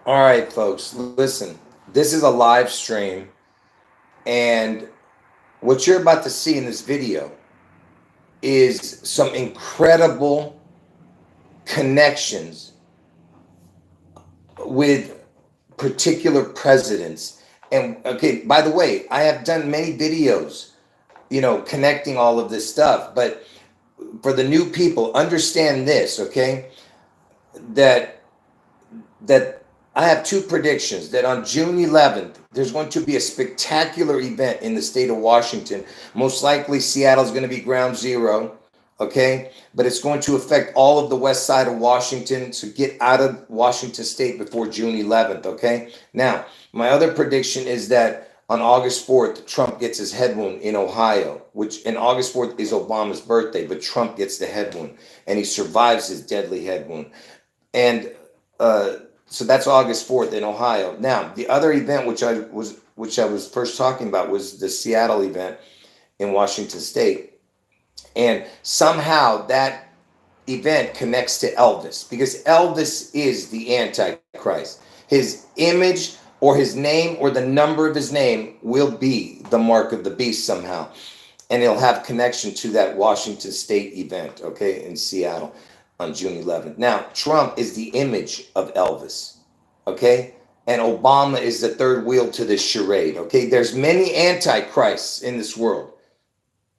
All right, folks, listen. This is a live stream, and what you're about to see in this video is some incredible connections with particular presidents. And okay, by the way, I have done many videos, connecting all of this stuff, but for the new people, understand this, okay? That that I have two predictions that on June 11th, there's going to be a spectacular event in the state of Washington. Most likely, Seattle is going to be ground zero, okay? But it's going to affect all of the west side of Washington. So get out of Washington state before June 11th, okay? Now, my other prediction is that on August 4th, Trump gets his head wound in Ohio, which in August 4th is Obama's birthday, but Trump gets the head wound and he survives his deadly head wound. And so that's August 4th in Ohio. Now, the other event which I was first talking about was the Seattle event in Washington State. And somehow that event connects to Elvis because Elvis is the Antichrist. His image or his name or the number of his name will be the mark of the beast somehow. And it'll have connection to that Washington State event, okay, in Seattle on June 11th. Now, Trump is the image of Elvis, okay? And Obama is the third wheel to this charade, okay? There's many antichrists in this world,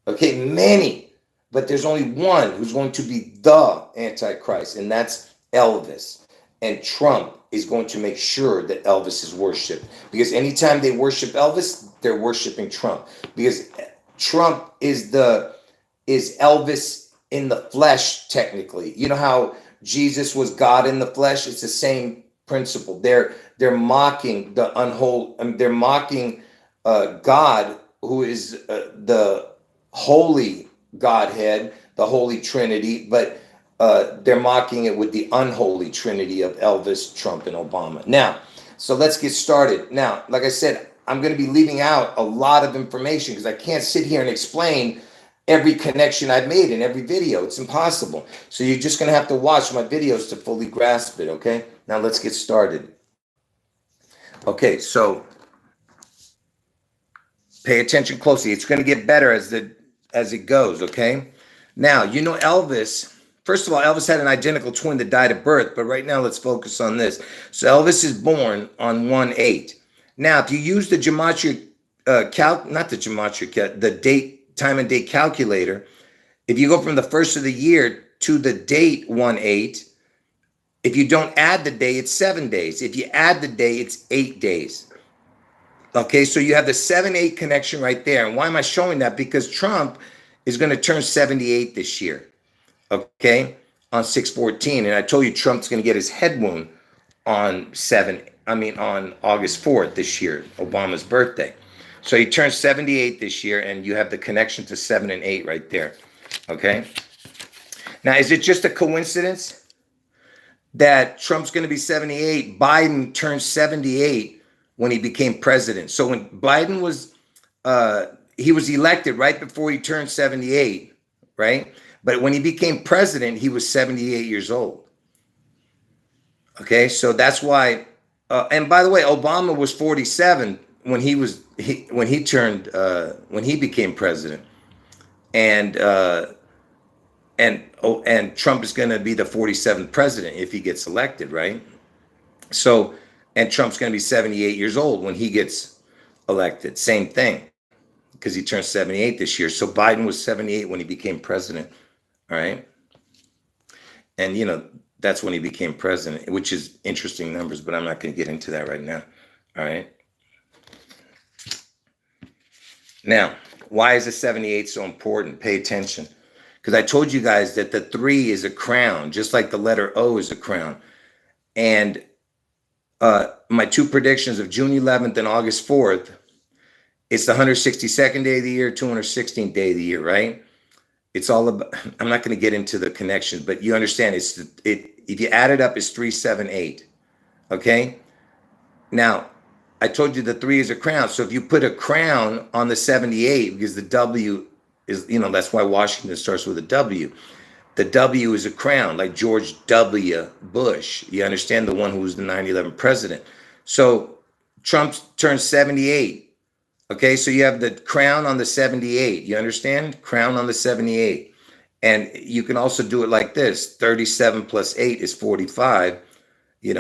okay? Many, but there's only one who's going to be the antichrist, and that's Elvis. And Trump is going to make sure that Elvis is worshiped because anytime they worship Elvis, they're worshiping Trump because Trump is Elvis in the flesh, technically. You know how Jesus was God in the flesh? It's the same principle. They're mocking the unholy. I mean, they're mocking God, who is the holy Godhead, the Holy Trinity, but they're mocking it with the unholy Trinity of Elvis, Trump, and Obama. Now, so let's get started. Now, like I said, I'm going to be leaving out a lot of information because I can't sit here and explain every connection I've made in every video. It's impossible. So you're just going to have to watch my videos to fully grasp it, okay? Now let's get started. Okay, so pay attention closely. It's going to get better as it goes, okay? Now, Elvis, first of all, Elvis had an identical twin that died at birth, but right now let's focus on this. So Elvis is born on 1/8. Now, if you use the gematria not the gematria the date, time and date calculator, if you go from the first of the year to the date 1/8, if you don't add the day, it's 7 days. If you add the day, it's 8 days. Okay, so you have the 7/8 connection right there. And why am I showing that? Because Trump is going to turn 78 this year, okay, on 6/14. And I told you Trump's going to get his head wound on on August 4th this year, Obama's birthday. So he turns 78 this year, and you have the connection to 7 and 8 right there. Okay. Now, is it just a coincidence that Trump's going to be 78? Biden turned 78 when he became president. So when Biden was, he was elected right before he turned 78, right? But when he became president, he was 78 years old. Okay, so that's why. And by the way, Obama was 47 when he became president, and Trump is going to be the 47th president if he gets elected, right? So, and Trump's going to be 78 years old when he gets elected. Same thing, because he turned 78 this year. So Biden was 78 when he became president, all right? And that's when he became president, which is interesting numbers, but I'm not going to get into that right now. All right. Now, why is the 78 so important? Pay attention. Because I told you guys that the 3 is a crown, just like the letter O is a crown. And my two predictions of June 11th and August 4th, it's the 162nd day of the year, 216th day of the year, right? It's all about, I'm not going to get into the connections, but you understand if you add it up, it's 378. Okay. Now, I told you the 3 is a crown. So if you put a crown on the 78, because the W is, that's why Washington starts with a W. The W is a crown, like George W. Bush. You understand? The one who was the 9/11 president. So Trump turned 78. Okay, so you have the crown on the 78. You understand? Crown on the 78. And you can also do it like this. 37 plus 8 is 45.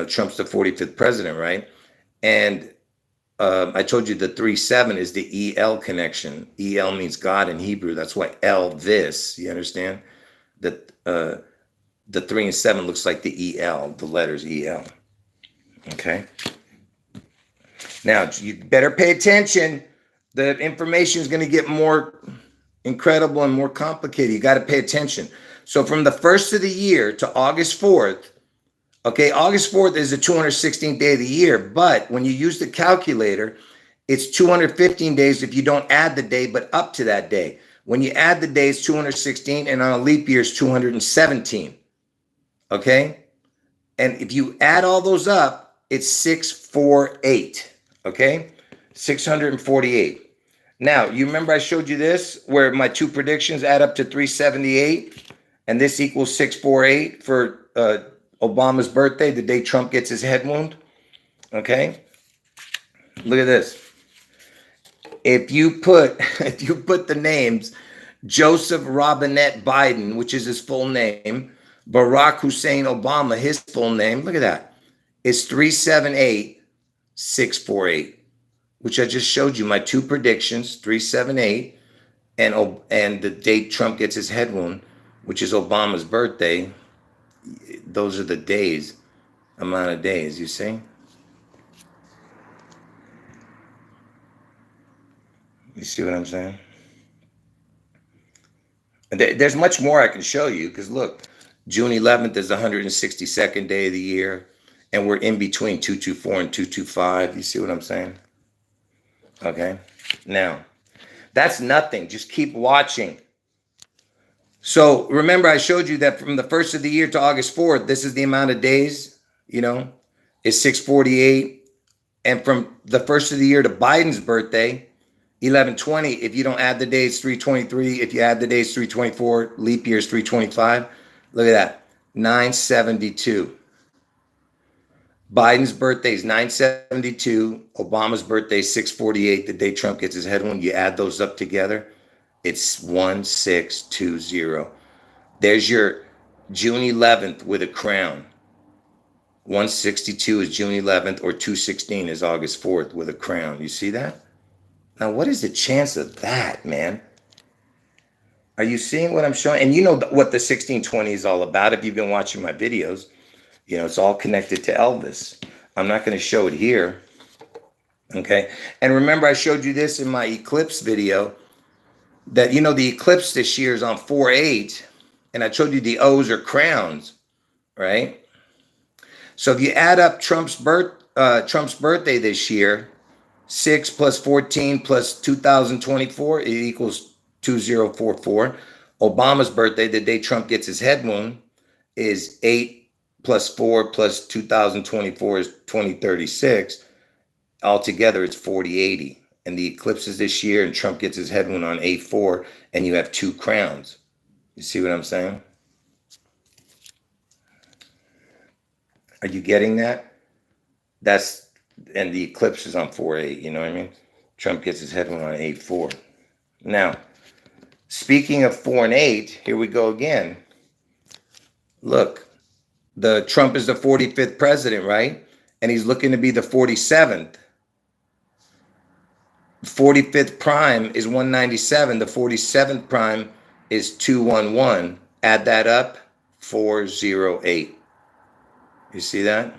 Trump's the 45th president, right? And I told you the 3-7 is the EL connection. EL means God in Hebrew. That's why Elvis. You understand? That the 3 and 7 looks like the EL, the letters EL. Okay. Now you better pay attention. The information is going to get more incredible and more complicated. You got to pay attention. So from the 1st of the year to August 4th, okay, August 4th is the 216th day of the year, but when you use the calculator, it's 215 days if you don't add the day, but up to that day. When you add the days, 216, and on a leap year, it's 217, okay? And if you add all those up, it's 648, okay? 648. Now, you remember I showed you this, where my two predictions add up to 378, and this equals 648 for Obama's birthday, the day Trump gets his head wound. Okay, look at this. If you put the names Joseph Robinette Biden, which is his full name, Barack Hussein Obama, his full name, look at that. It's 378 648, which I just showed you my two predictions, 378, and the date Trump gets his head wound, which is Obama's birthday. Those are the days, amount of days, you see? You see what I'm saying? There's much more I can show you, because look, June 11th is the 162nd day of the year, and we're in between 224 and 225. You see what I'm saying? Okay. Now, that's nothing. Just keep watching. So remember, I showed you that from the 1st of the year to August 4th, this is the amount of days, is 648. And from the 1st of the year to Biden's birthday, 1120, if you don't add the days, 323. If you add the days, 324. Leap year is 325. Look at that, 972. Biden's birthday is 972. Obama's birthday is 648. The day Trump gets his head wound, you add those up together, it's 1620. There's your June 11th with a crown. 162 is June 11th, or 216 is August 4th with a crown. You see that? Now, what is the chance of that, man? Are you seeing what I'm showing? And you know what the 1620 is all about if you've been watching my videos. It's all connected to Elvis. I'm not going to show it here. Okay. And remember, I showed you this in my eclipse video, that, the eclipse this year is on 4/8. And I showed you the O's are crowns, right? So if you add up Trump's birthday this year, 6 plus 14 plus 2024, it equals 2044. Obama's birthday, the day Trump gets his head wound, is 8 plus 4 plus 2024 is 2036. Altogether, it's 4080. And the eclipse is this year, and Trump gets his head wound on 8/4, and you have two crowns. You see what I'm saying? Are you getting that? And the eclipse is on 4/8, you know what I mean? Trump gets his head wound on 8/4. Now, speaking of 4 and 8, here we go again. Look, the Trump is the 45th president, right? And he's looking to be the 47th. 45th prime is 197. The 47th prime is 211. Add that up, 408. You see that?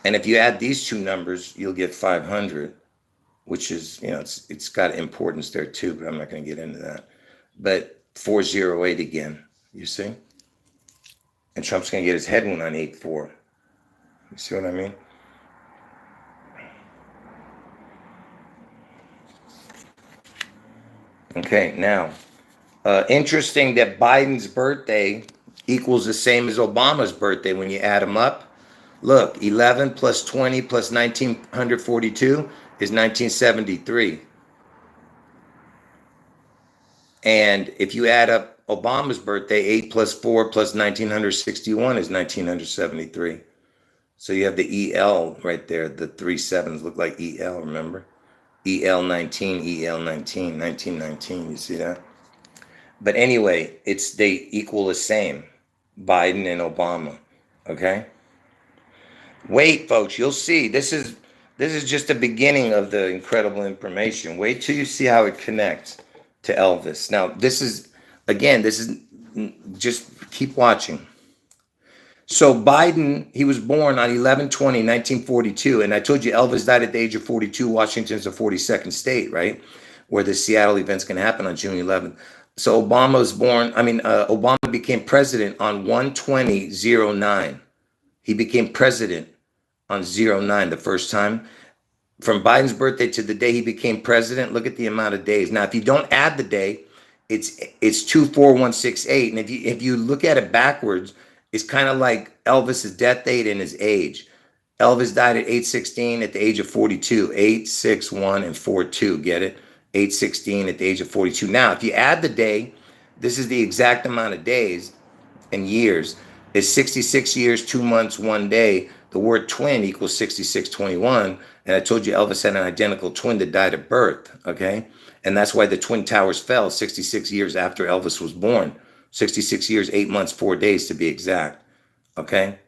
And if you add these two numbers, you'll get 500, which is, it's got importance there too, but I'm not going to get into that. But 408 again, you see? And Trump's going to get his head wound on 8/4. You see what I mean? Okay, now, interesting that Biden's birthday equals the same as Obama's birthday when you add them up. Look, 11 plus 20 plus 1942 is 1973. And if you add up Obama's birthday, 8 plus 4 plus 1961 is 1973. So you have the EL right there. The 3 sevens look like EL, remember? EL 19, EL 19, 1919. You see that? But anyway, they equal the same, Biden and Obama. Okay? Wait, folks, you'll see. This is just the beginning of the incredible information. Wait till you see how it connects to Elvis. Now, this is just keep watching. So Biden, he was born on 11/20/1942, and I told you Elvis died at the age of 42. Washington's the 42nd state, right, where the Seattle event's going to happen on June 11th. So Obama became president on 1/20/09. He became president on 09 the first time. From Biden's birthday to the day he became president, look at the amount of days. Now, if you don't add the day, it's 24168, and if you look at it backwards, it's kind of like Elvis's death date and his age. Elvis died at 8/16 at the age of 42. 8/6/1 and 4/2. Get it? 8/16 at the age of 42. Now, if you add the day, this is the exact amount of days and years. It's 66 years, 2 months, 1 day. The word twin equals 6621. And I told you Elvis had an identical twin that died at birth. Okay. And that's why the Twin Towers fell 66 years after Elvis was born. 66 years, 8 months, 4 days to be exact. Okay.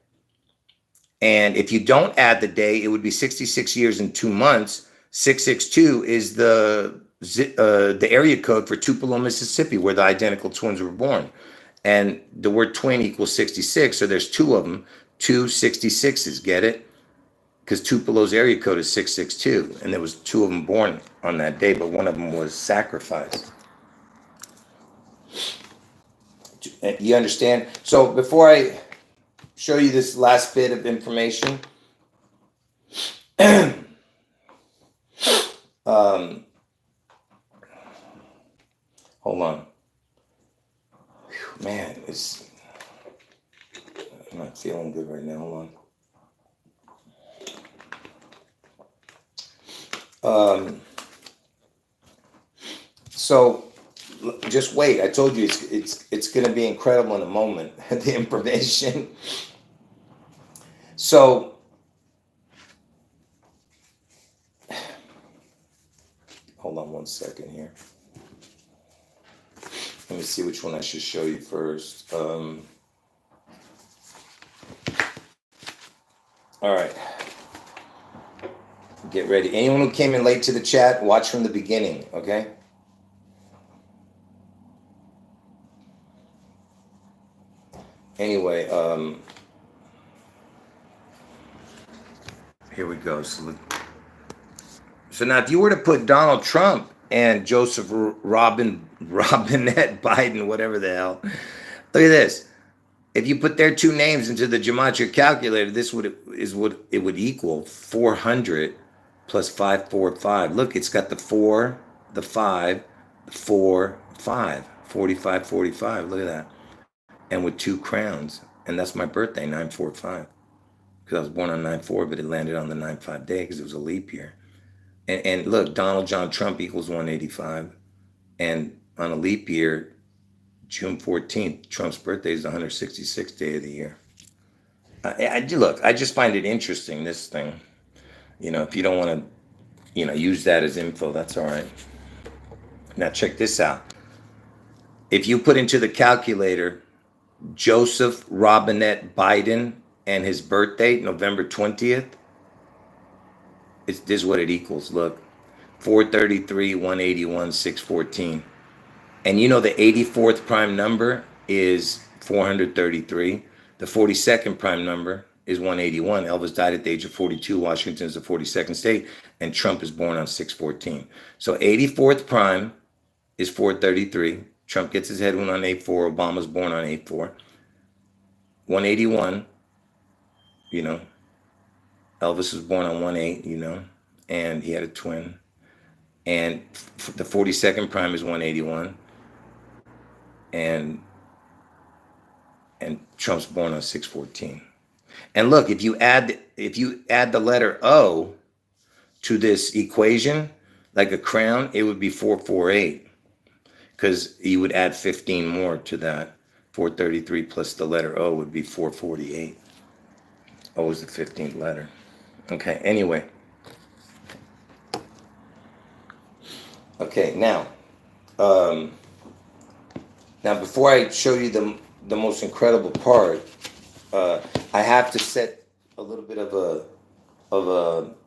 And if you don't add the day, it would be 66 years and 2 months. 662 is the area code for Tupelo, Mississippi, where the identical twins were born. And the word twin equals 66. So there's 2 of them, 2 66s, get it? Because Tupelo's area code is 662. And there was 2 of them born on that day, but one of them was sacrificed. You understand? So before I show you this last bit of information, hold on. Man, I'm not feeling good right now. Hold on. So just wait. I told you it's going to be incredible in a moment. The information. So hold on 1 second here. Let me see which one I should show you first. All right. Get ready. Anyone who came in late to the chat, watch from the beginning, okay? Anyway, here we go. So now if you were to put Donald Trump and Joseph Robinette Biden, whatever the hell, look at this. If you put their 2 names into the gematria calculator, this is what it would equal: 400 plus 545. Look, it's got the 4, the 5, the 4, 5, 45, 45. Look at that. And with 2 crowns. And that's my birthday, 945. Because I was born on 9/4, but it landed on the 9/5 day because it was a leap year. And look, Donald John Trump equals 185. And on a leap year, June 14th, Trump's birthday is the 166th day of the year. I just find it interesting, this thing. If you don't want to, use that as info, that's all right. Now check this out. If you put into the calculator Joseph Robinette Biden and his birth date, November 20th, this is what it equals. Look, 433, 181, 614. And the 84th prime number is 433. The 42nd prime number is 181. Elvis died at the age of 42. Washington is the 42nd state. And Trump is born on 6/14. So 84th prime is 433. Trump gets his head wound on 8/4. Obama's born on 8/4. 181, Elvis was born on 1/8, and he had a twin. And the 42nd prime is 181. And Trump's born on 6/14. And look, if you add the letter O to this equation, like a crown, it would be 448. because you would add 15 more to that. 433 plus the letter O would be 448. O is the 15th letter. Okay, anyway. Okay, now before I show you the most incredible part, I have to set a little bit of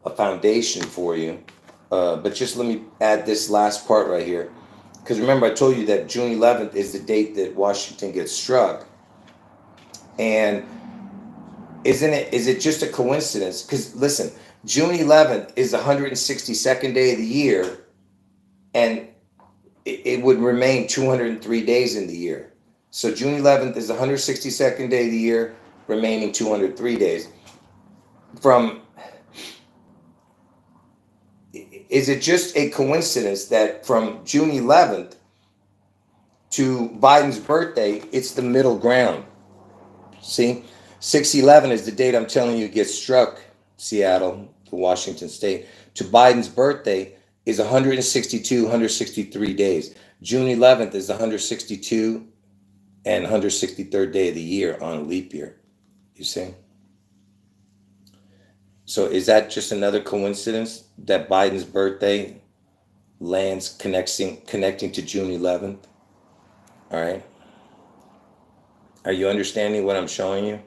a foundation for you. But just let me add this last part right here. Because remember, I told you that June 11th is the date that Washington gets struck. And is it just a coincidence? Because listen, June 11th is the 162nd day of the year, and it would remain 203 days in the year. So June 11th is the 162nd day of the year, remaining 203 days. Is it just a coincidence that from June 11th to Biden's birthday, it's the middle ground? See, 6/11 is the date I'm telling you gets struck, Seattle, Washington State. To Biden's birthday is 163 days. June 11th is the 162 and 163rd day of the year on a leap year. You see? So is that just another coincidence that Biden's birthday lands connecting to June 11th? All right. Are you understanding what I'm showing you?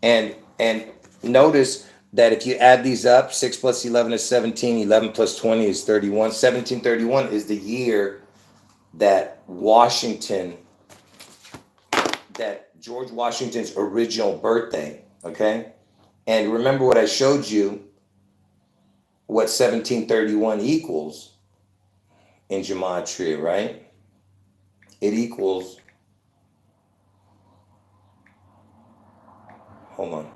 And notice that if you add these up, 6 plus 11 is 17, 11 plus 20 is 31. 1731 is the year that George Washington's original birthday, okay? And remember what I showed you, what 1731 equals in gematria, right? It equals, hold on.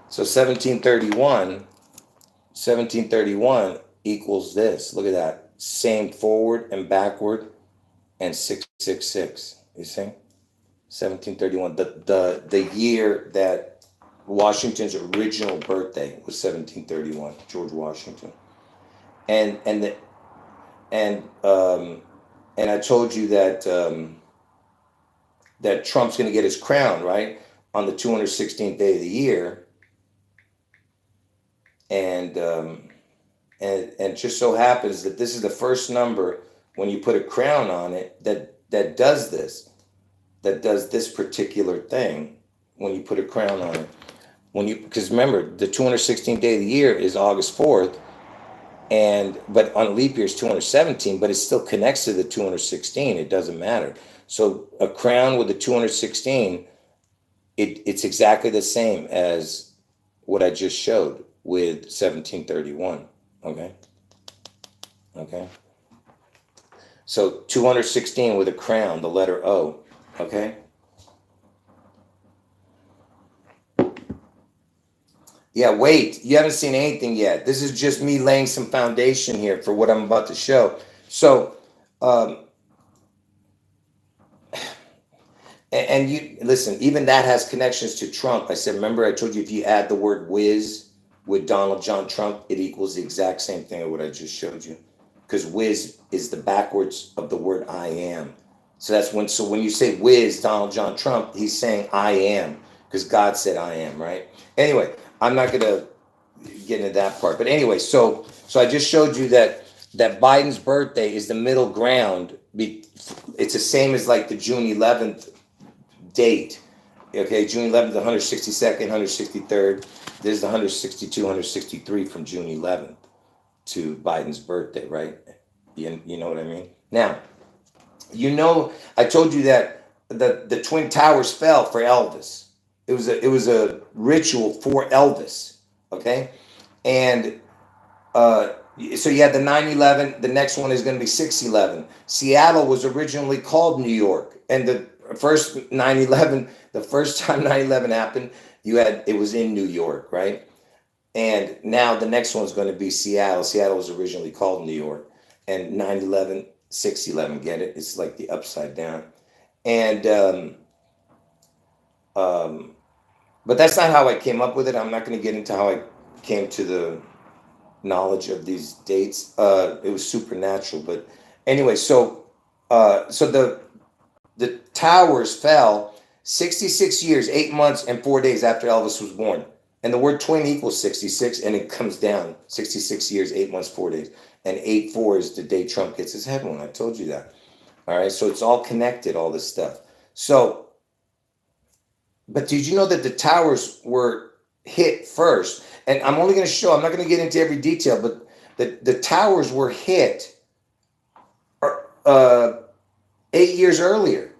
So 1731 equals this. Look at that. Same forward and backward and 666. You see? 1731. The year that Washington's original birthday was 1731, George Washington. And I told you that that Trump's going to get his crown, right, on the 216th day of the year. And it just so happens that this is the first number when you put a crown on it that does this particular thing when you put a crown on it. Because remember, the 216th day of the year is August 4th, but on a leap year it's 217, but it still connects to the 216. It doesn't matter. So a crown with the 216, it's exactly the same as what I just showed with 1731. Okay. So 216 with a crown, the letter O. Okay. Yeah, wait, you haven't seen anything yet. This is just me laying some foundation here for what I'm about to show. So, and you listen, even that has connections to Trump. I said, remember I told you if you add the word whiz with Donald John Trump, it equals the exact same thing of what I just showed you. Because whiz is the backwards of the word I am. So when you say whiz Donald John Trump, he's saying I am, because God said I am, right? Anyway, I'm not going to get into that part. But anyway, so I just showed you that Biden's birthday is the middle ground. It's the same as like the June 11th date. Okay, June 11th, the 162nd, 163rd. This is the 162, 163 from June 11th to Biden's birthday, right? You know what I mean? Now, I told you that the Twin Towers fell for Elvis. It was a ritual for Elvis, okay? And so you had the 9/11. The next one is going to be 6/11. Seattle was originally called New York, and the first 9/11, the first time 9/11 happened, it was in New York, right? And now the next one's going to be Seattle. Seattle was originally called New York, and 9/11, 6/11. Get it? It's like the upside down, and but that's not how I came up with it. I'm not going to get into how I came to the knowledge of these dates. It was supernatural, but anyway, so the towers fell 66 years, 8 months, and 4 days after Elvis was born. And the word twin equals 66, and it comes down 66 years, 8 months, 4 days. And 8-4 is the day Trump gets his head won. I told you that. All right, so it's all connected, all this stuff. So, but did you know that the towers were hit first? And I'm only going to show, I'm not going to get into every detail, but the towers were hit uh, 8 years earlier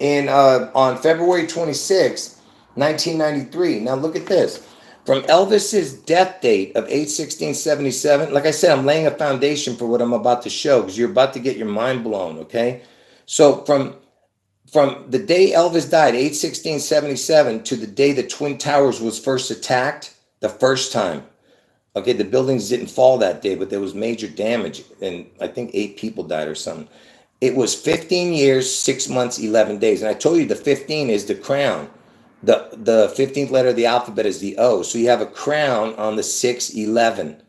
on February 26, 1993. Now look at this. From Elvis's death date of 8/16/77, like I said, I'm laying a foundation for what I'm about to show because you're about to get your mind blown, okay? So from the day Elvis died, 8/16/77, to the day the Twin Towers was first attacked, the first time. Okay, the buildings didn't fall that day, but there was major damage, and I think 8 people died or something. It was 15 years, 6 months, 11 days. And I told you the 15 is the crown. The 15th letter of the alphabet is the O. So you have a crown on the 6/11.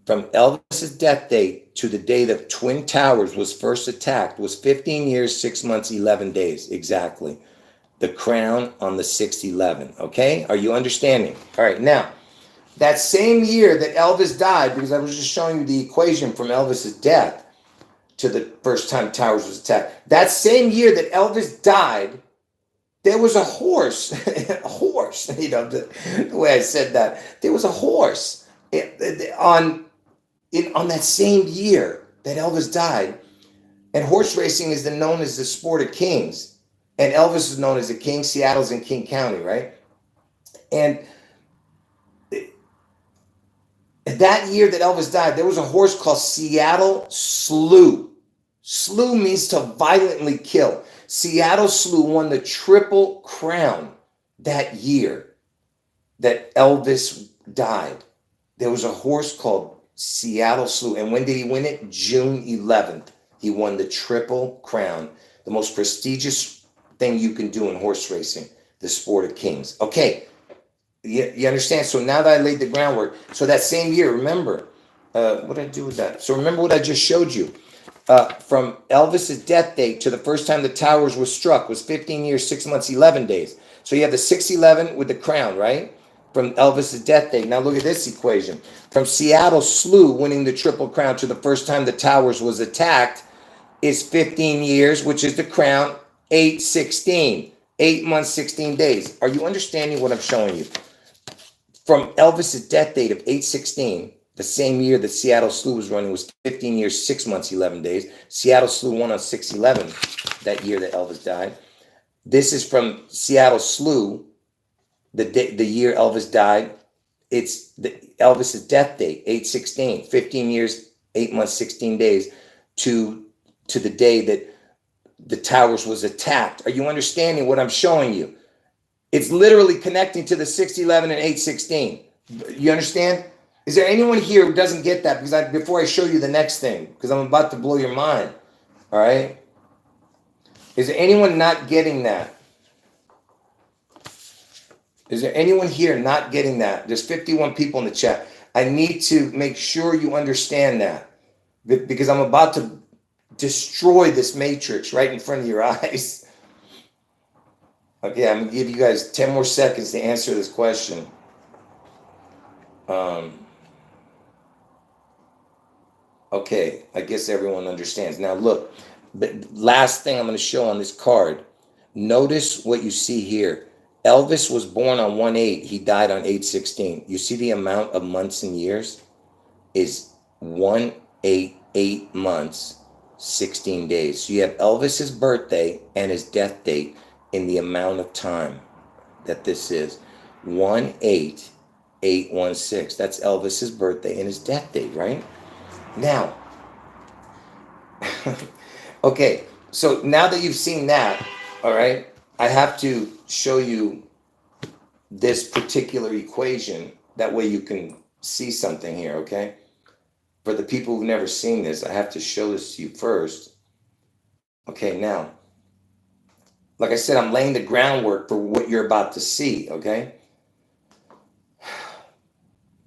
From Elvis's death date to the day the Twin Towers was first attacked was 15 years, 6 months, 11 days. Exactly. The crown on the 6/11. Okay? Are you understanding? All right. Now, that same year that Elvis died, because I was just showing you the equation from Elvis's death to the first time Towers was attacked. That same year that Elvis died, there was a horse, a horse, the way I said that. There was a horse on that same year that Elvis died. And horse racing is known as the sport of kings. And Elvis is known as the king. Seattle's in King County, right? And that year that Elvis died, there was a horse called Seattle Slew. Slew means to violently kill. Seattle Slew won the Triple Crown that year that Elvis died. There was a horse called Seattle Slew. And when did he win it? June 11th. He won the Triple Crown, the most prestigious thing you can do in horse racing, the sport of kings. Okay, you understand? So now that I laid the groundwork, so that same year, remember, what did I do with that? So remember what I just showed you. From Elvis's death date to the first time the towers were struck was 15 years, 6 months, 11 days. So you have the 6/11 with the crown, right? From Elvis's death date. Now look at this equation. From Seattle Slew winning the Triple Crown to the first time the towers was attacked is 15 years, which is the crown, 8/16. 8 months, 16 days. Are you understanding what I'm showing you? From Elvis's death date of 8/16, the same year that Seattle Slew was running was 15 years, 6 months, 11 days. Seattle Slew won on 6/11 that year that Elvis died. This is from Seattle Slew, the year Elvis died. It's Elvis's death date, 8/16, 15 years, 8 months, 16 days to the day that the towers was attacked. Are you understanding what I'm showing you? It's literally connecting to the 6/11 and 8/16. You understand? Is there anyone here who doesn't get that? Because before I show you the next thing, because I'm about to blow your mind. All right? Is there anyone not getting that? Is there anyone here not getting that? There's 51 people in the chat. I need to make sure you understand that, because I'm about to destroy this matrix right in front of your eyes. Okay, I'm going to give you guys 10 more seconds to answer this question. Okay, I guess everyone understands. Now look, the last thing I'm going to show on this card, notice what you see here. Elvis was born on 1/8. He died on 8/16. You see the amount of months and years is 1/8, 8 months, 16 days. So you have Elvis's birthday and his death date in the amount of time that this is. 1/8/816. That's Elvis's birthday and his death date, right? Now, okay, so now that you've seen that, all right, I have to show you this particular equation. That way you can see something here, okay? For the people who've never seen this, I have to show this to you first. Okay, now, like I said, I'm laying the groundwork for what you're about to see, okay?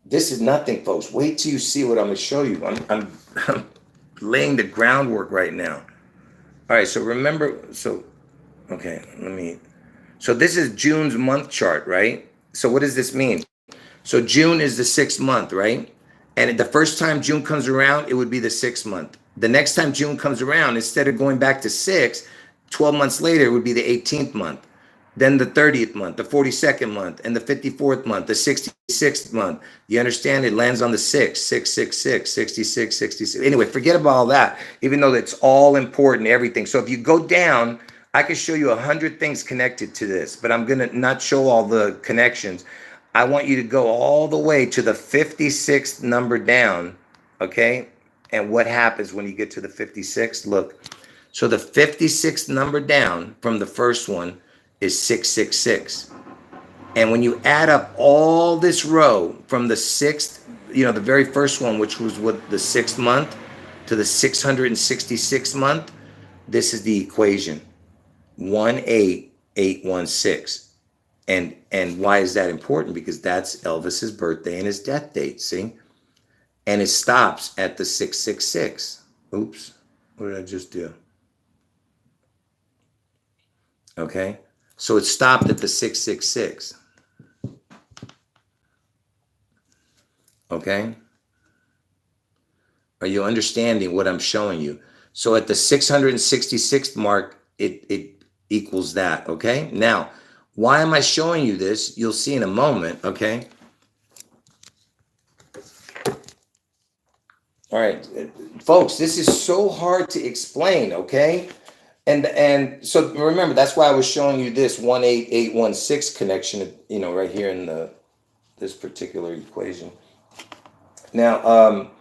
This is nothing, folks. Wait till you see what I'm going to show you. I'm laying the groundwork right now. All right, so remember, okay, so this is June's month chart, right? So what does this mean? So June is the 6th month, right? And the first time June comes around, it would be the 6th month. The next time June comes around, instead of going back to 6, 12 months later, it would be the 18th month. Then the 30th month, the 42nd month, and the 54th month, the 66th month. You understand? It lands on the 6, 666, 66, 66. Anyway, forget about all that, even though it's all important, everything. So if you go down, I could show you 100 things connected to this, but I'm going to not show all the connections. I want you to go all the way to the 56th number down, okay? And what happens when you get to the 56th? Look, so the 56th number down from the first one is 666. And when you add up all this row from the 6th, the very first one, which was what the 6th month, to the 666th month, this is the equation, 18816. And why is that important? Because that's Elvis's birthday and his death date, see? And it stops at the 666. Oops, what did I just do? Okay, so it stopped at the 666. Okay? Are you understanding what I'm showing you? So at the 666th mark, it equals that, okay? Now, why am I showing you this? You'll see in a moment, okay? All right, folks, this is so hard to explain, okay? And so remember, that's why I was showing you this 18816 connection, right here in this particular equation. Now,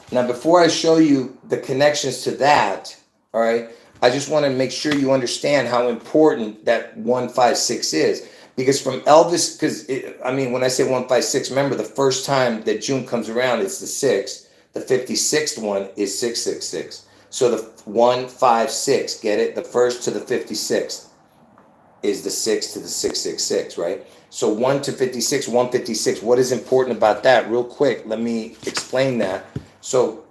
before I show you the connections to that, all right, I just want to make sure you understand how important that 156 is. Because from Elvis, when I say 156, remember the first time that June comes around, it's the 6th. The 56th one is 666. So the 156, get it? The first to the 56th is the 6 to the 666, right? So 1 to 56, 156. What is important about that? Real quick, let me explain that. So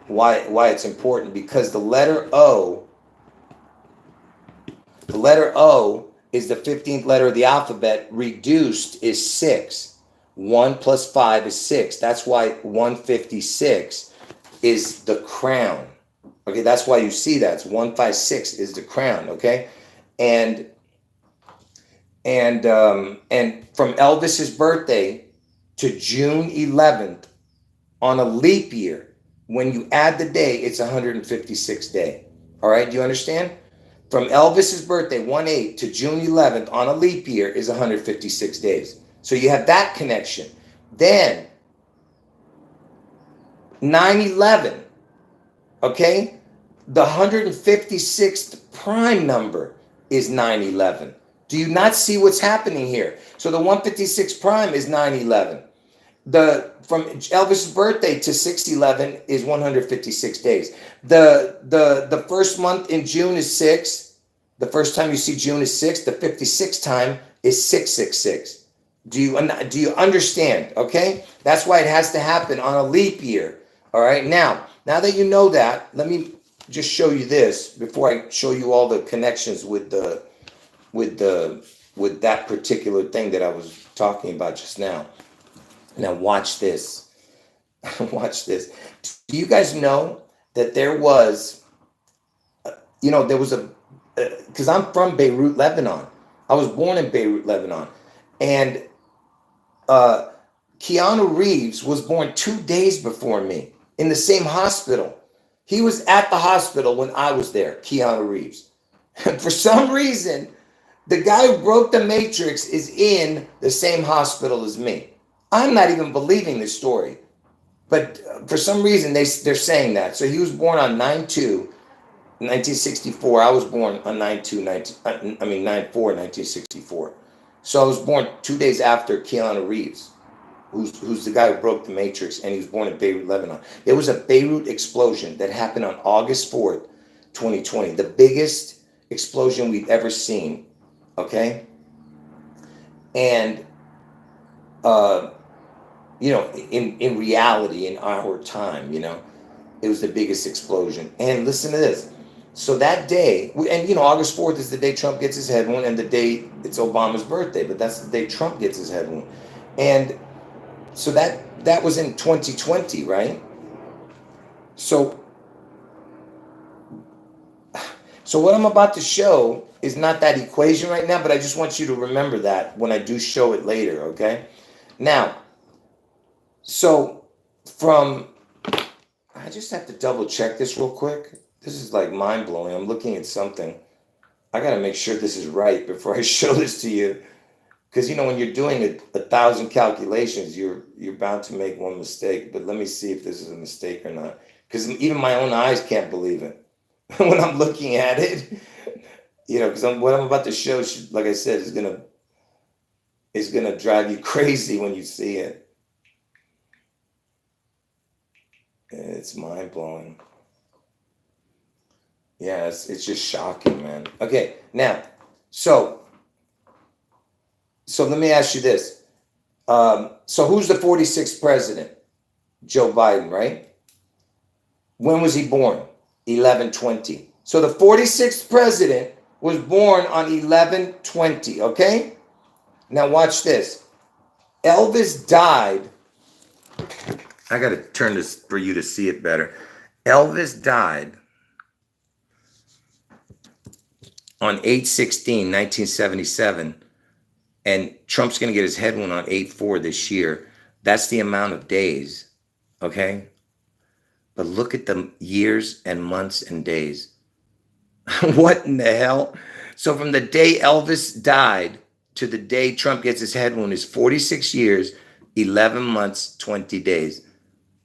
why it's important? Because the letter O is the 15th letter of the alphabet. Reduced is 6. 1 plus 5 is 6. That's why 156 is the crown. Okay, that's why you see that. It's 156 is the crown, okay? And from Elvis's birthday to June 11th on a leap year, when you add the day, it's 156 day. All right, do you understand? From Elvis's birthday, 1/8, to June 11th on a leap year is 156 days. So you have that connection. Then 9/11, okay? The 156th prime number is 9/11. Do you not see what's happening here? So the 156 prime is 9/11. From Elvis' birthday to 6/11 is 156 days. The first month in June is 6. The first time you see June is 6. The 56th time is 666. Do you understand? Okay, that's why it has to happen on a leap year. All right. Now that you know that, let me just show you this before I show you all the connections with that particular thing that I was talking about just now. Now watch this. Watch this. Do you guys know that there was because I'm from Beirut, Lebanon. I was born in Beirut, Lebanon. And Keanu Reeves was born 2 days before me in the same hospital. He was at the hospital when I was there, Keanu Reeves. For some reason, the guy who broke the matrix is in the same hospital as me. I'm not even believing this story. But for some reason, they're saying that. So he was born on 9/2, 1964. I was born on 9/4, 1964. So I was born 2 days after Keanu Reeves, who's the guy who broke the matrix, and he was born in Beirut, Lebanon. There was a Beirut explosion that happened on August 4th, 2020, the biggest explosion we've ever seen, okay? And in reality, in our time, it was the biggest explosion. And listen to this. So that day, and August 4th is the day Trump gets his head wound, and the day it's Obama's birthday, but that's the day Trump gets his head wound. And so that was in 2020, right? So what I'm about to show is not that equation right now, but I just want you to remember that when I do show it later, okay? Now, so I just have to double check this real quick. This is like mind blowing. I'm looking at something. I got to make sure this is right before I show this to you. Because when you're doing 1,000 calculations, you're bound to make one mistake. But let me see if this is a mistake or not. Because even my own eyes can't believe it when I'm looking at it. Because what I'm about to show, like I said, is gonna drive you crazy when you see it. It's mind blowing. Yeah, it's just shocking, man. Okay, now, so let me ask you this. So who's the 46th president? Joe Biden, right? When was he born? 11/20. So the 46th president was born on 11/20, okay? Now watch this. Elvis died. I got to turn this for you to see it better. Elvis died on 8/16/1977, and Trump's going to get his head wound on 8/4 this year. That's the amount of days, okay? But look at the years and months and days. What in the hell? So from the day Elvis died to the day Trump gets his head wound is 46 years, 11 months, 20 days.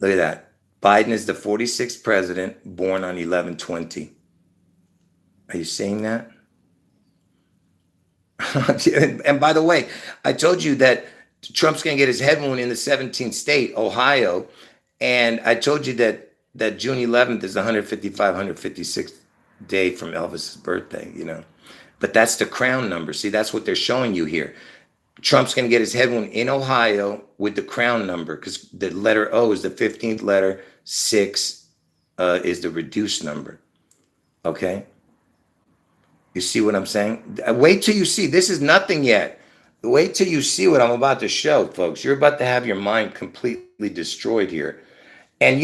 Look at that. Biden is the 46th president, born on 11/20. Are you seeing that? And by the way, I told you that Trump's going to get his head wound in the 17th state, Ohio. And I told you that June 11th is the 156th day from Elvis's birthday, But that's the crown number. See, that's what they're showing you here. Trump's going to get his head wound in Ohio with the crown number because the letter O is the 15th letter. 6 is the reduced number. Okay? You see what I'm saying? Wait till you see. This is nothing yet. Wait till you see what I'm about to show, folks. You're about to have your mind completely destroyed here. And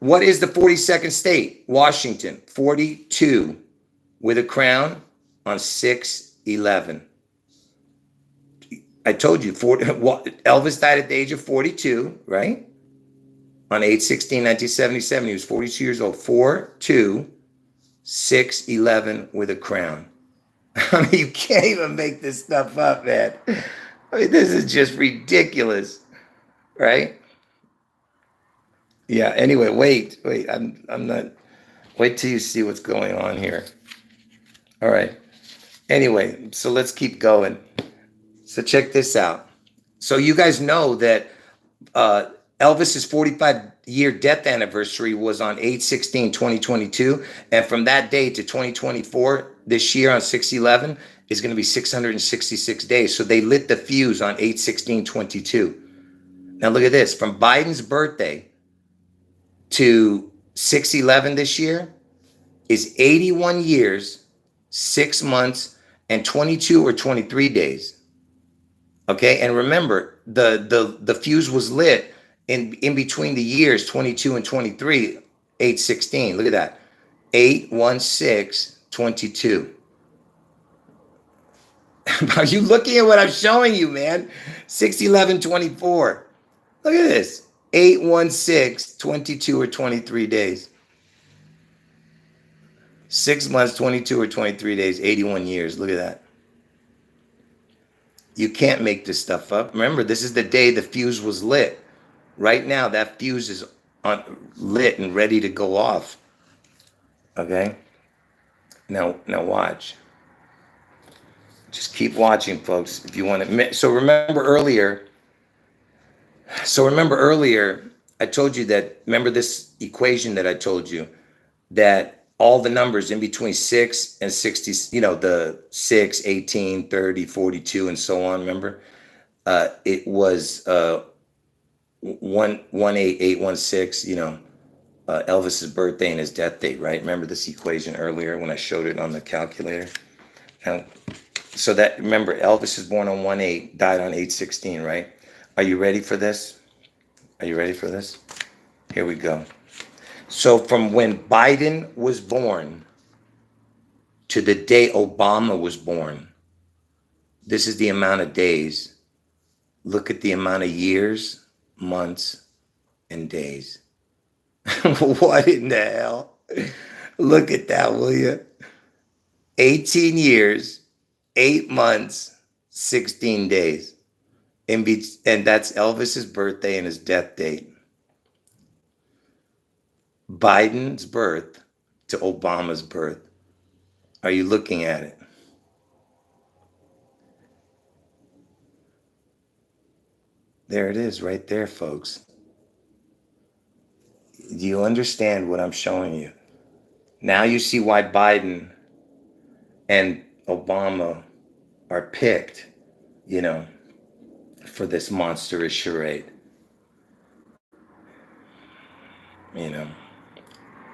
what is the 42nd state? Washington. 42 with a crown on 6/11. I told you, Elvis died at the age of 42, right? On 8/16/1977, he was 42 years old. 4/2, 6/11 with a crown. I mean, you can't even make this stuff up, man. I mean, this is just ridiculous, right? Yeah. Anyway, wait. I'm not. Wait till you see what's going on here. All right. Anyway, so let's keep going. So check this out. So you guys know that Elvis's 45-year death anniversary was on 8/16/2022. And from that day to 2024, this year on 6/11, is going to be 666 days. So they lit the fuse on 8/16/22. Now look at this. From Biden's birthday to 6/11 this year is 81 years, 6 months, and 22 or 23 days. Okay, and remember, the fuse was lit in between the years 22 and 23, 8/16. Look at that. 8/16/22. Are you looking at what I'm showing you, man? 6/11/24. Look at this. 8/16/22 or 23 days. 6 months, 22 or 23 days, 81 years. Look at that. You can't make this stuff up. Remember, this is the day the fuse was lit. Right now, that fuse is lit and ready to go off. Okay? Now watch. Just keep watching, folks, if you want to. So remember earlier, I told you that, remember this equation that I told you, that all the numbers in between 6 and 60, the 6, 18, 30, 42, and so on, remember? It was 18816, Elvis's birthday and his death date, right? Remember this equation earlier when I showed it on the calculator? Now, so that, remember, Elvis is born on 1/8, died on 8/16, right? Are you ready for this? Are you ready for this? Here we go. So from when Biden was born to the day Obama was born, this is the amount of days. Look at the amount of years, months, and days. What in the hell? Look at that, will you? 18 years, 8 months, 16 days. And that's Elvis's birthday and his death date. Biden's birth to Obama's birth. Are you looking at it? There it is right there, folks. Do you understand what I'm showing you? Now you see why Biden and Obama are picked, for this monstrous charade.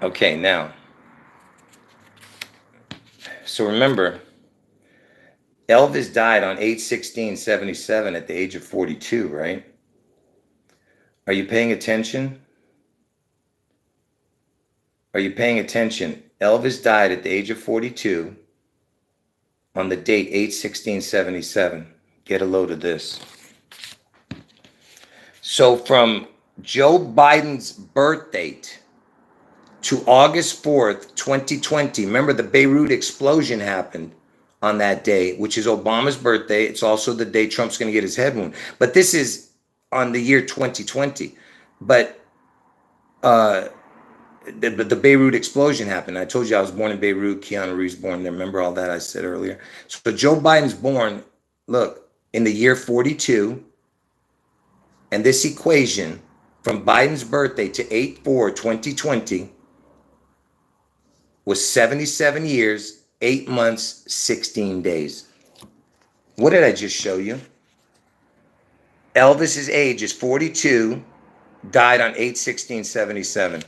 Okay, now. So remember, Elvis died on 8/16/77 at the age of 42, right? Are you paying attention? Are you paying attention? Elvis died at the age of 42 on the date 8/16/77. Get a load of this. So from Joe Biden's birth date to August 4th, 2020, remember the Beirut explosion happened on that day, which is Obama's birthday. It's also the day Trump's going to get his head wound. But this is on the year 2020. But the Beirut explosion happened. I told you I was born in Beirut. Keanu Reeves born there. Remember all that I said earlier? So Joe Biden's born, look, in the year 42. And this equation from Biden's birthday to 8/4/2020 was 77 years, 8 months, 16 days. What did I just show you? Elvis's age is 42, died on 8/16/77.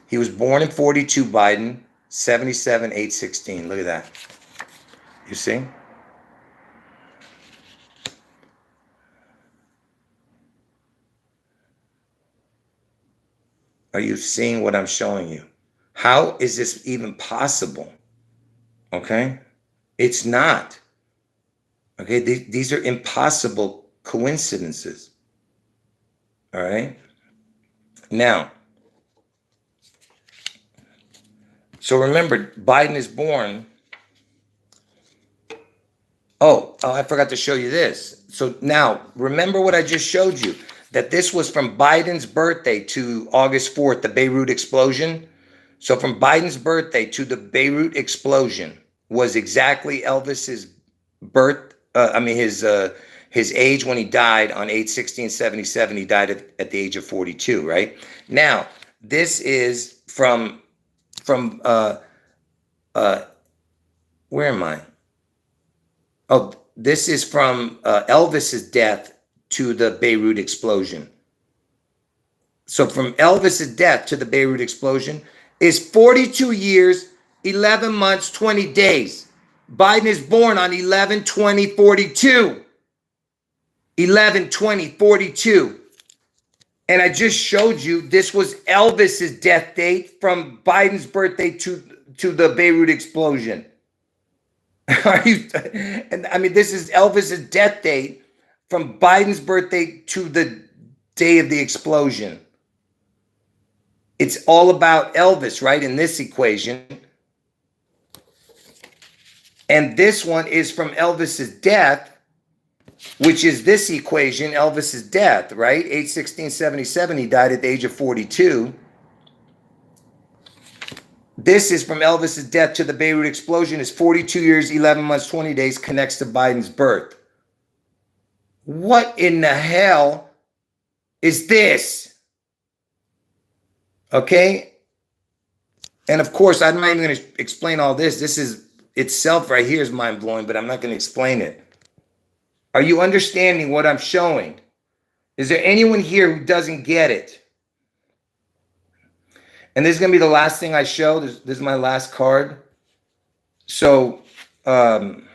He was born in 42, Biden, 77, 8/16. Look at that. You see? Are you seeing what I'm showing you? How is this even possible? Okay? It's not. Okay? These are impossible coincidences. All right? Now, so remember, Biden is born. Oh, I forgot to show you this. So now, remember what I just showed you, that this was from Biden's birthday to August 4th, the Beirut explosion. So from Biden's birthday to the Beirut explosion was exactly Elvis's birth, his age when he died on 8/16/77. He died at the age of 42, right? Now, this is from where am I? Oh, this is from Elvis's death to the Beirut explosion. So from Elvis's death to the Beirut explosion is 42 years, 11 months, 20 days. Biden is born on 11/20/42. 11/20/42. And I just showed you this was Elvis's death date from Biden's birthday to the Beirut explosion. Are you? And I mean, this is Elvis's death date from Biden's birthday to the day of the explosion. It's all about Elvis, right? In this equation. And this one is from Elvis's death, which is this equation, Elvis's death, right? 8/16/77, he died at the age of 42. This is from Elvis's death to the Beirut explosion is 42 years, 11 months, 20 days, connects to Biden's birth. What in the hell is this? Okay? And of course, I'm not even going to explain all this. This is itself right here is mind-blowing, but I'm not going to explain it. Are you understanding what I'm showing? Is there anyone here who doesn't get it? And this is going to be the last thing I show. This is my last card. So, from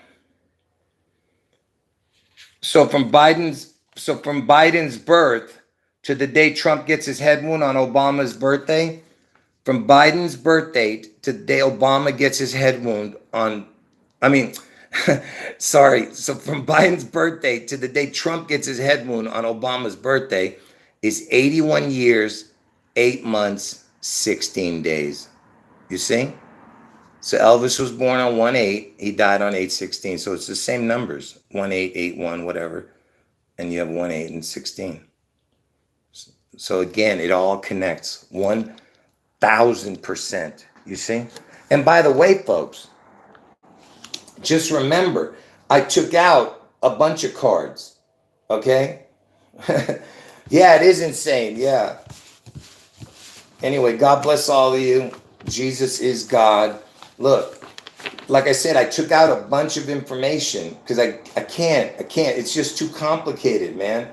Biden's birth to the day Trump gets his head wound on Obama's birthday, from Biden's birthday to the day Obama gets his head wound on, I mean, sorry. So from Biden's birthday to the day Trump gets his head wound on Obama's birthday is 81 years, 8 months, 16 days. You see? So Elvis was born on 1/8. He died on 8/16. So it's the same numbers, 1/8, 8/1, whatever. And you have 1/8 and 16. So again, it all connects 1,000%. You see? And by the way, folks, just remember, I took out a bunch of cards. Okay? Yeah, it is insane. Yeah. Anyway, God bless all of you. Jesus is God. Look, like I said, I took out a bunch of information because I can't. It's just too complicated, man.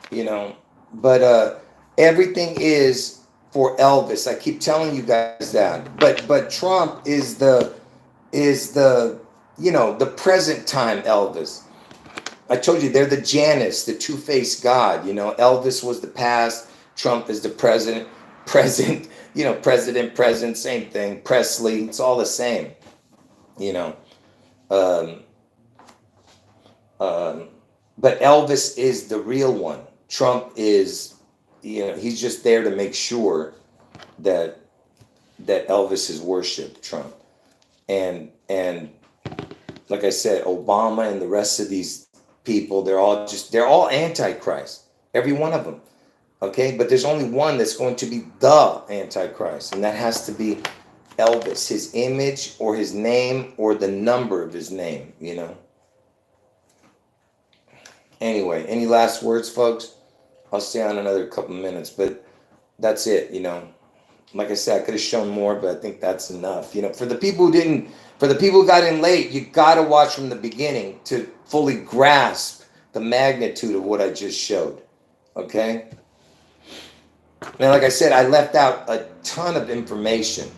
You know, but everything is for Elvis. I keep telling you guys that. But Trump is the the present time Elvis. I told you they're the Janus, the two-faced God. Elvis was the past. Trump is the present. President, same thing. Presley, it's all the same. Um, but Elvis is the real one. Trump is, he's just there to make sure that Elvis is worshipped. Trump, and like I said, Obama and the rest of these people, they're all antichrist, every one of them. Okay, but there's only one that's going to be the antichrist, and that has to be Elvis, his image or his name or the number of his name. Anyway, any last words, folks? I'll stay on another couple minutes, but that's it. Like I said, I could have shown more, but I think that's enough. For the people who got in late, you got to watch from the beginning to fully grasp the magnitude of what I just showed. Okay? Now, like I said, I left out a ton of information.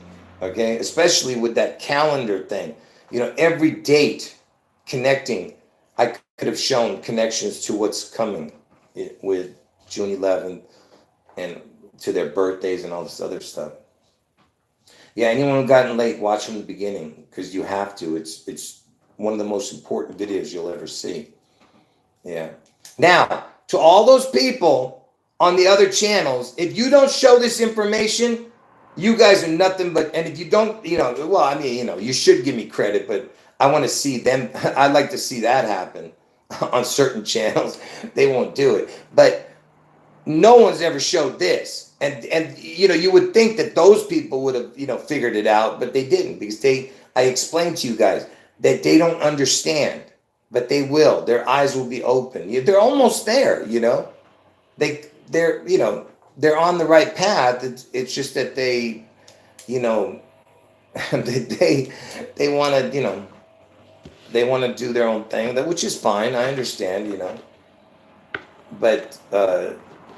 Okay? Especially with that calendar thing. Every date connecting, I could have shown connections to what's coming with June 11th and to their birthdays and all this other stuff. Yeah, anyone who got in late, watch from the beginning because you have to. It's one of the most important videos you'll ever see. Yeah. Now, to all those people on the other channels, if you don't show this information, you guys are nothing but, and if you don't, you should give me credit, but I want to see them. I'd like to see that happen on certain channels. They won't do it. But no one's ever showed this. And you would think that those people would have, figured it out, but they didn't because I explained to you guys that they don't understand, but they will. Their eyes will be open. They're almost there, they're on the right path. It's just that they, they want to, they want to do their own thing, which is fine. I understand, but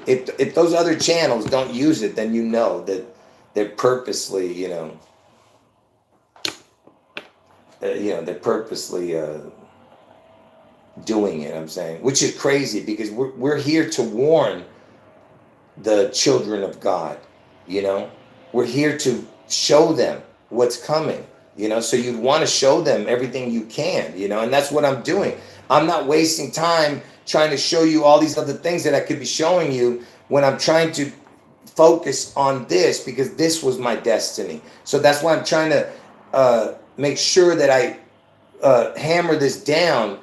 if those other channels don't use it, then that they're purposely, they're purposely doing it. I'm saying, which is crazy because we're here to warn the children of God. We're here to show them what's coming. So you'd want to show them everything you can. And that's what I'm doing. I'm not wasting time trying to show you all these other things that I could be showing you when I'm trying to focus on this because this was my destiny. So that's why I'm trying to make sure that I hammer this down,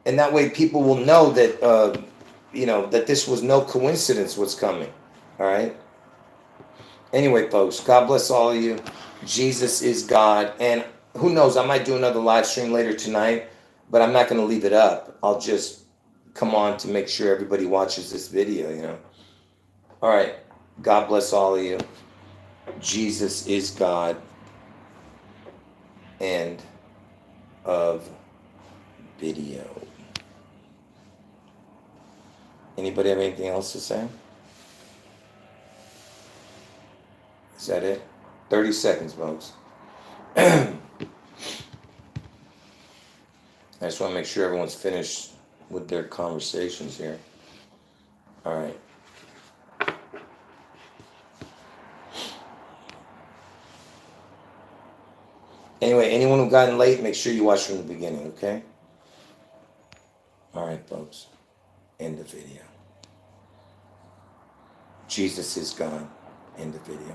and that way people will know that that this was no coincidence what's coming. All right. Anyway, folks, God bless all of you. Jesus is God, and who knows, I might do another live stream later tonight, but I'm not going to leave it up. I'll just come on to make sure everybody watches this video. All right. God bless all of you. Jesus is God. End of video. Anybody have anything else to say? Is that it? 30 seconds, folks. I just want to make sure everyone's finished with their conversations here. All right. Anyway, anyone who got in late, make sure you watch from the beginning, okay? All right, folks. End the video. Jesus is God. End the video.